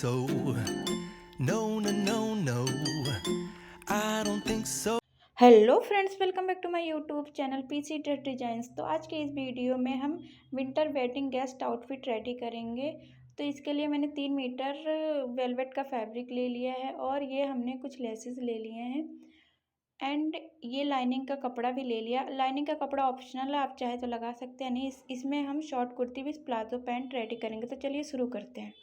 so. No, no, no, no. I don't think so. Hello friends, welcome back to my YouTube channel PC dress designs. तो आज के इस video में हम winter wedding guest outfit ready करेंगे। तो इसके लिए मैंने 3 मीटर वेलवेट का फैब्रिक ले लिया है और ये हमने कुछ लेसेस ले लिए हैं एंड ये लाइनिंग का कपड़ा भी ले लिया। लाइनिंग का कपड़ा ऑप्शनल है, आप चाहे तो लगा सकते हैं, नहीं। इसमें हम short kurti with palazzo pant ready करेंगे। तो चलिए शुरू करते हैं।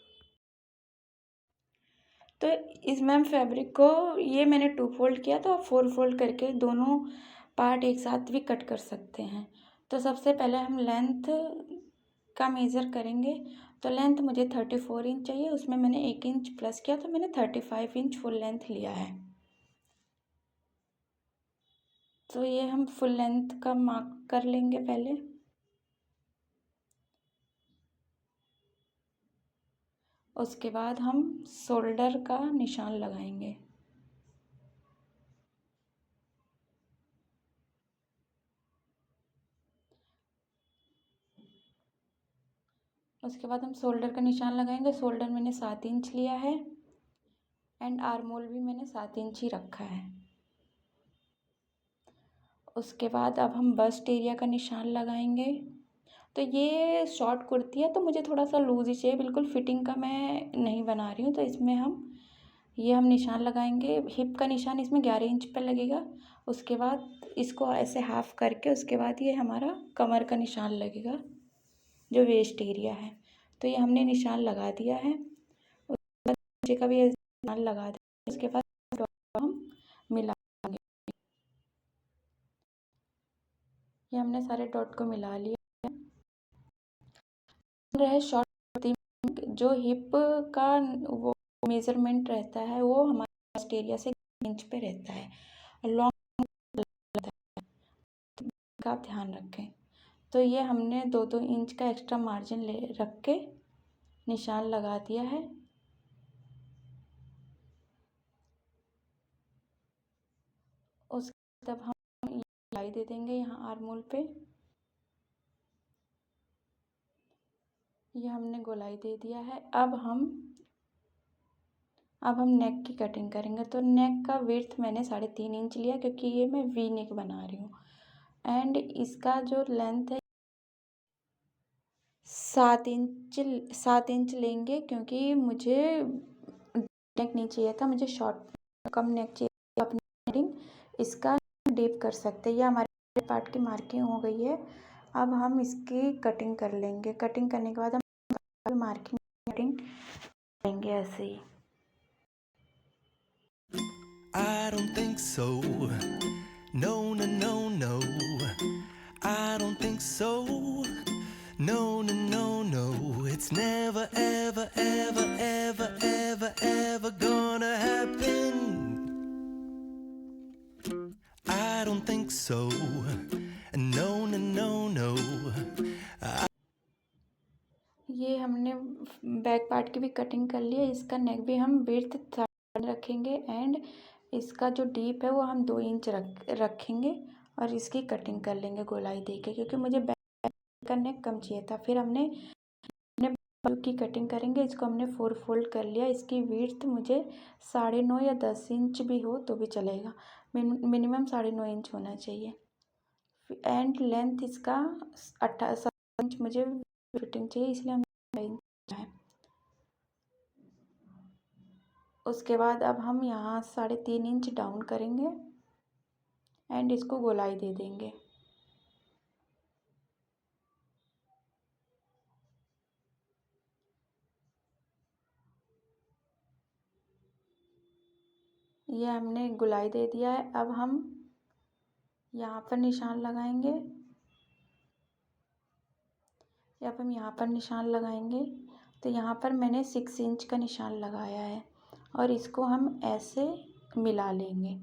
तो इसमें हम फैब्रिक को, ये मैंने 2 फोल्ड किया, तो आप 4 फोल्ड करके दोनों पार्ट एक साथ भी कट कर सकते हैं। तो सबसे पहले हम लेंथ का मेज़र करेंगे। तो लेंथ मुझे 34 इंच चाहिए, उसमें मैंने 1 इंच प्लस किया, तो मैंने 35 इंच फुल लेंथ लिया है। तो ये हम फुल लेंथ का मार्क कर लेंगे पहले। उसके बाद हम शोल्डर का निशान लगाएंगे। उसके बाद हम शोल्डर का निशान लगाएंगे। शोल्डर मैंने 7 इंच लिया है एंड आर्मोल भी मैंने 7 इंच ही रखा है। उसके बाद अब हम बस्ट एरिया का निशान लगाएंगे। तो ये शॉर्ट कुर्ती है, तो मुझे थोड़ा सा लूज ही चाहिए, बिल्कुल फिटिंग का मैं नहीं बना रही हूँ। तो इसमें हम निशान लगाएंगे। हिप का निशान इसमें 11 इंच पर लगेगा। उसके बाद इसको ऐसे हाफ करके उसके बाद ये हमारा कमर का निशान लगेगा, जो वेस्ट एरिया है। तो ये हमने निशान लगा दिया है। उसके बाद नीचे का भी निशान लगा देंगे। उसके बाद हम मिला, ये हमने सारे डॉट को मिला लिया। रहे शॉर्ट कुर्ती में जो हिप का वो मेजरमेंट रहता है, वो हमारे फर्स्ट एरिया से इंच पे रहता है और लॉन्ग रहता है, तो का आप ध्यान रखें। तो ये हमने 2-2 इंच का एक्स्ट्रा मार्जिन ले रख के निशान लगा दिया है। उसके तब हम सिलाई दे देंगे यहाँ आर्मोल पे। ये हमने गोलाई दे दिया है। अब हम नेक की कटिंग करेंगे। तो नेक का विड्थ मैंने 3.5 इंच लिया, क्योंकि ये मैं वी नेक बना रही हूँ एंड इसका जो लेंथ है 7 इंच लेंगे, क्योंकि मुझे नेक नहीं चाहिए था, मुझे शॉर्ट कम नेक चाहिए। अपनी कटिंग इसका डीप कर सकते हैं। ये हमारे पार्ट की मार्किंग हो गई है। अब हम इसकी कटिंग कर लेंगे। कटिंग करने के बाद हम मार्किंग कटिंग करेंगे ऐसे ही। I don't think so. No, no, no, no. I don't think so. No, no, no, no. It's never, ever, ever, ever, ever, ever gonna happen. I don't think so. No, no, no, no. ये हमने back part की भी cutting कर ली है। इसका नेक भी हम width 30 रखेंगे एंड इसका जो डीप है वो हम 2 इंच रखेंगे और इसकी कटिंग कर लेंगे गोलाई दे के, क्योंकि मुझे बैक का नेक कम चाहिए था। फिर हमने बाजू की कटिंग करेंगे। इसको हमने 4 फोल्ड कर लिया। इसकी विड्थ मुझे 9.5 या 10 इंच भी हो तो भी चलेगा, मिनिमम 9.5 इंच होना चाहिए। एंड लेंथ इसका 7 इंच मुझे फिटिंग चाहिए, इसलिए हम है। उसके बाद अब हम यहाँ 3.5 इंच डाउन करेंगे एंड इसको गोलाई दे देंगे। ये हमने गोलाई दे दिया है। अब हम यहाँ पर निशान लगाएंगे, अब हम यहाँ पर निशान लगाएंगे। तो यहाँ पर मैंने 6 इंच का निशान लगाया है और इसको हम ऐसे मिला लेंगे।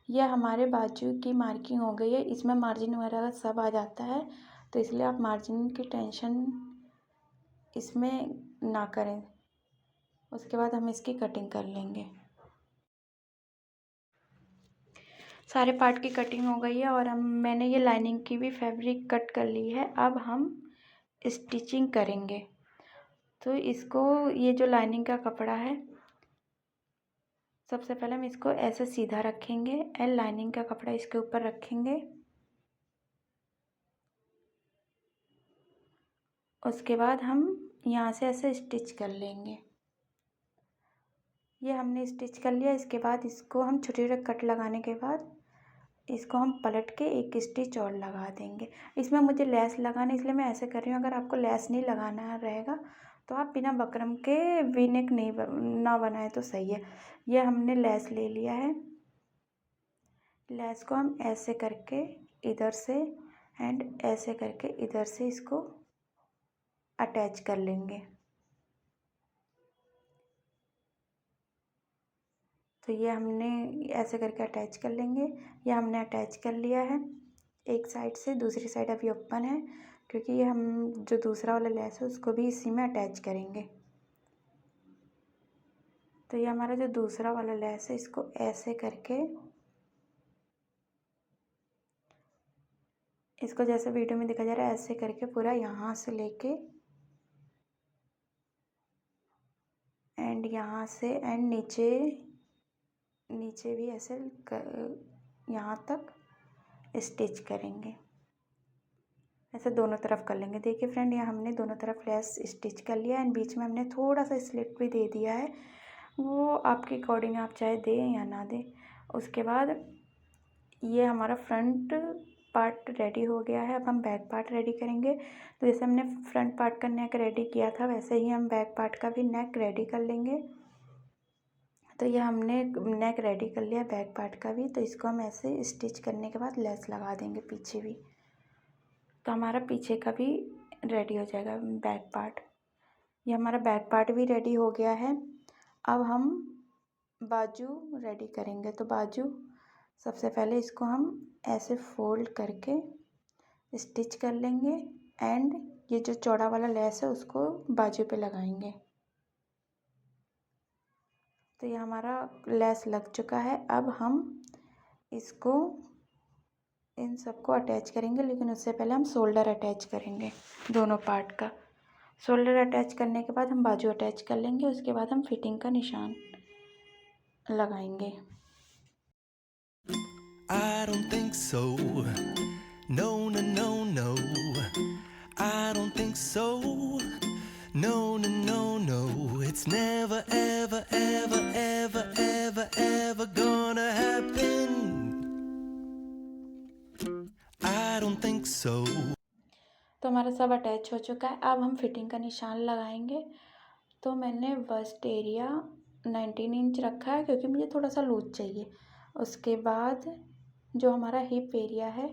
यह हमारे बाजू की मार्किंग हो गई है। इसमें मार्जिन वगैरह सब आ जाता है, तो इसलिए आप मार्जिन की टेंशन इसमें ना करें। उसके बाद हम इसकी कटिंग कर लेंगे। सारे पार्ट की कटिंग हो गई है और मैंने ये लाइनिंग की भी फैब्रिक कट कर ली है। अब हम स्टिचिंग करेंगे। तो इसको, ये जो लाइनिंग का कपड़ा है, सबसे पहले हम इसको ऐसे सीधा रखेंगे एंड लाइनिंग का कपड़ा इसके ऊपर रखेंगे। उसके बाद हम यहाँ से ऐसे स्टिच कर लेंगे। ये हमने स्टिच कर लिया। इसके बाद इसको हम छोटे छोटे कट लगाने के बाद इसको हम पलट के एक स्टिच और लगा देंगे। इसमें मुझे लेस लगाना, इसलिए मैं ऐसे कर रही हूँ। अगर आपको लेस नहीं लगाना रहेगा तो आप बिना बकरम के वी नेक नहीं ना बनाए तो सही है। ये हमने लेस ले लिया है। लेस को हम ऐसे करके इधर से एंड ऐसे करके इधर से इसको अटैच कर लेंगे। तो ये हमने ऐसे करके अटैच कर लेंगे। ये हमने अटैच कर लिया है एक साइड से, दूसरी साइड अभी ओपन है क्योंकि ये हम जो दूसरा वाला लेस है उसको भी इसी में अटैच करेंगे। तो ये हमारा जो दूसरा वाला लेस है इसको ऐसे करके, इसको जैसे वीडियो में दिखा जा रहा है ऐसे करके पूरा यहाँ से लेके एंड यहाँ से एंड नीचे नीचे भी ऐसे यहाँ तक स्टिच करेंगे। ऐसे दोनों तरफ कर लेंगे। देखिए फ्रेंड, यहाँ हमने दोनों तरफ लेस स्टिच कर लिया एंड बीच में हमने थोड़ा सा स्लिट भी दे दिया है। वो आपके अकॉर्डिंग, आप चाहे दें या ना दें। उसके बाद ये हमारा फ्रंट पार्ट रेडी हो गया है। अब हम बैक पार्ट रेडी करेंगे। तो जैसे हमने फ्रंट पार्ट का नेक रेडी किया था वैसे ही हम बैक पार्ट का भी नेक रेडी कर लेंगे। तो ये हमने नेक रेडी कर लिया बैक पार्ट का भी। तो इसको हम ऐसे स्टिच करने के बाद लेस लगा देंगे पीछे भी। तो हमारा पीछे का भी रेडी हो जाएगा बैक पार्ट। ये हमारा बैक पार्ट भी रेडी हो गया है। अब हम बाजू रेडी करेंगे। तो बाजू सबसे पहले इसको हम ऐसे फोल्ड करके स्टिच कर लेंगे एंड ये जो चौड़ा वाला लेस है उसको बाजू पे लगाएंगे। तो ये हमारा लेस लग चुका है। अब हम इसको इन सबको अटैच करेंगे, लेकिन उससे पहले हम शोल्डर अटैच करेंगे दोनों पार्ट का। शोल्डर अटैच करने के बाद हम बाजू अटैच कर लेंगे। उसके बाद हम फिटिंग का निशान लगाएंगे। I don't think so. No, no, no, no. I don't think so. No, no, no, no. It's never, ever, ever, ever, ever, ever gonna happen. I don't think so. तो हमारा सब अटैच हो चुका है। अब हम फिटिंग का निशान लगाएंगे। तो मैंने वस्ट एरिया 19 इंच रखा है क्योंकि मुझे थोड़ा सा लूज चाहिए। उसके बाद जो हमारा हिप एरिया है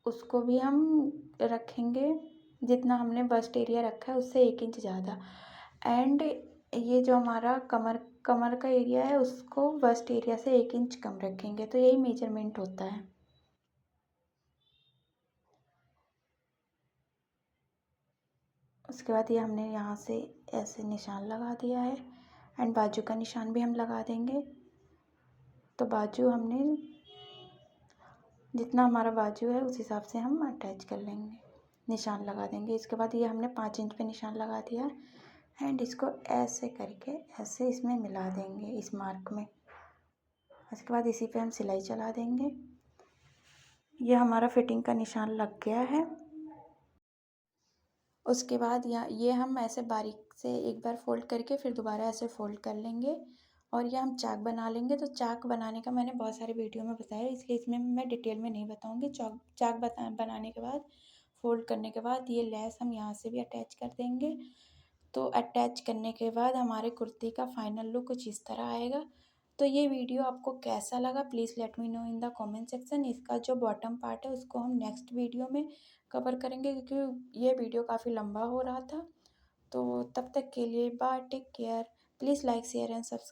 उसको भी हम रखेंगे जितना हमने बस्ट एरिया रखा है उससे 1 इंच ज़्यादा। एंड ये जो हमारा कमर का एरिया है उसको बस्ट एरिया से 1 इंच कम रखेंगे। तो यही मेजरमेंट होता है। उसके बाद ये हमने यहाँ से ऐसे निशान लगा दिया है एंड बाजू का निशान भी हम लगा देंगे। तो बाजू हमने जितना हमारा बाजू है उस हिसाब से हम अटैच कर लेंगे, निशान लगा देंगे। इसके बाद ये हमने 5 इंच पे निशान लगा दिया है एंड इसको ऐसे करके ऐसे इसमें मिला देंगे इस मार्क में। उसके बाद इसी पे हम सिलाई चला देंगे। ये हमारा फिटिंग का निशान लग गया है। उसके बाद ये हम ऐसे बारीक से एक बार फोल्ड करके फिर दोबारा ऐसे फोल्ड कर लेंगे और ये हम चाक बना लेंगे। तो चाक बनाने का मैंने बहुत सारे वीडियो में बताया, इसलिए इसमें मैं डिटेल में नहीं बताऊंगी। चाक बनाने के बाद फोल्ड करने के बाद ये लेस हम यहाँ से भी अटैच कर देंगे। तो अटैच करने के बाद हमारे कुर्ती का फाइनल लुक कुछ इस तरह आएगा। तो ये वीडियो आपको कैसा लगा please let me know in the comment section. इसका जो बॉटम पार्ट है उसको हम नेक्स्ट वीडियो में कवर करेंगे क्योंकि ये वीडियो काफ़ी लंबा हो रहा था। तो तब तक के लिए bye, take care, please like share and subscribe.